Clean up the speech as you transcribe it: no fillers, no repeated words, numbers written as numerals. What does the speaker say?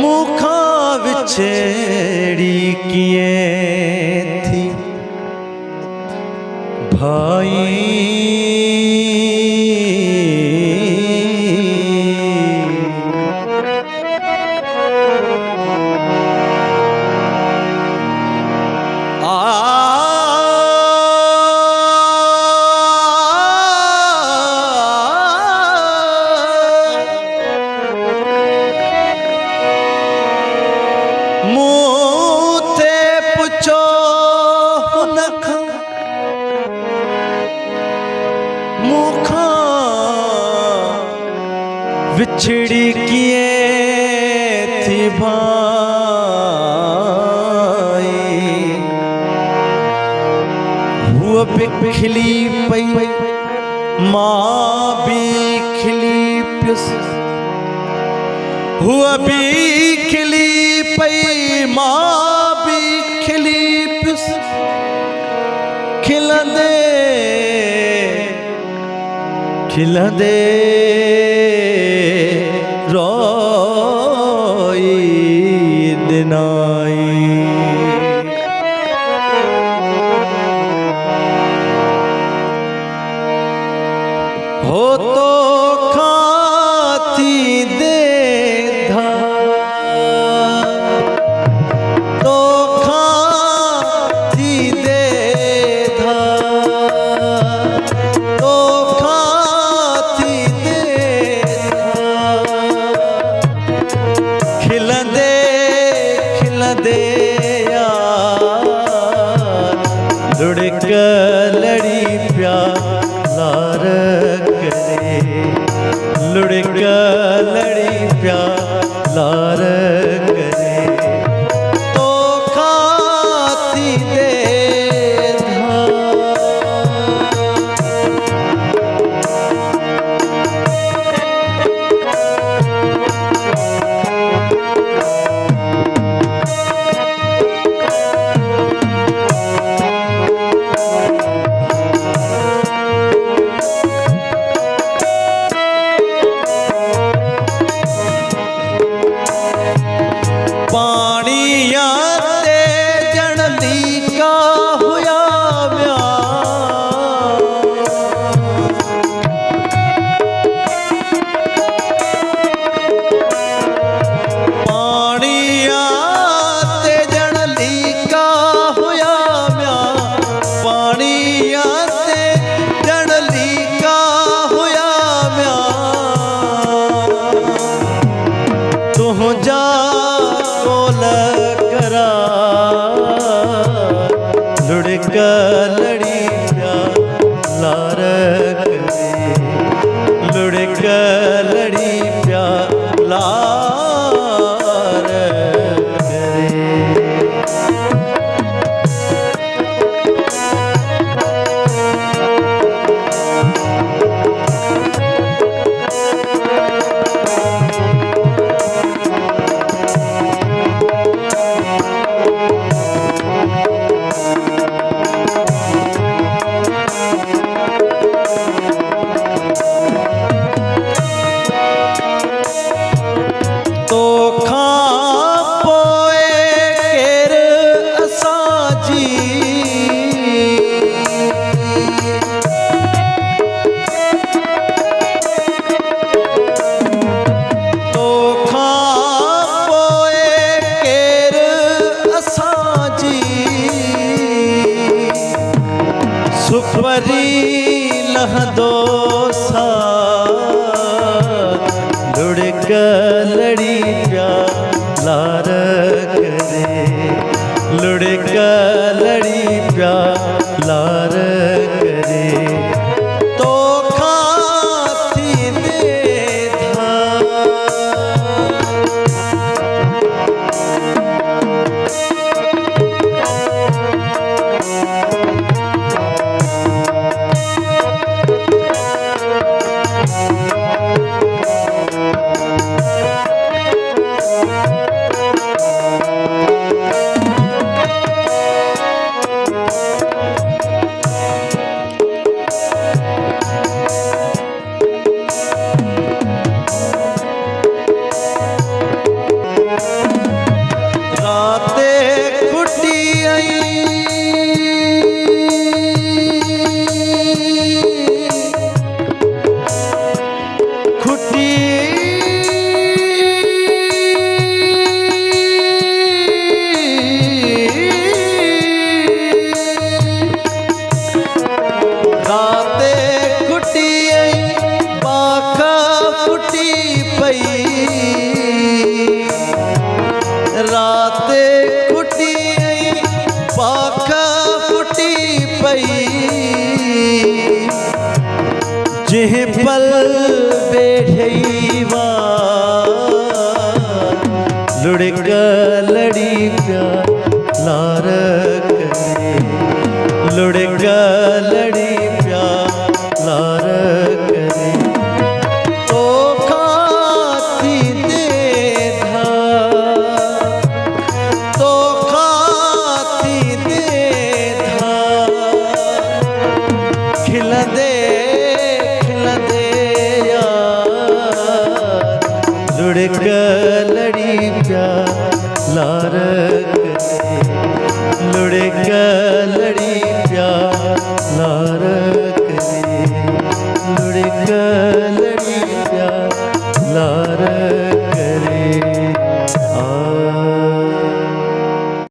मुखा विछेड़ी किए थी भाई बिछड़ी किए थी भाई हुआ बिखली पई माँ भी खिली प्यस हुआ बिखली पई माँ भी खिली प्यस खिलंदे रोई दिनाई हो तो खाती दे धा तो खाती दे धा तो खाती दे खिलंदे खिलंदे लुढ़क लड़ी प्यार करे लुढ़क लड़ी प्यार करे तो खाती दे लुढ़क लड़ी प्यार करे लुढ़क लड़ी प्यार करे दो साथ लुढ़क लड़ी प्यार करे, लुढ़क लड़ी प्यार करे, तो खाती दे था। राते कुटी पाखा फुटी पई, जिह पल बेढ़ई लुढ़क लड़ी प्यार करे, लुढ़क लड़ी प्यार करे, तो खाती दे था, तो खाती दे था। खिल दे यार लुढ़क लड़ी प्यार करे, लुढ़क लड़ी प्यार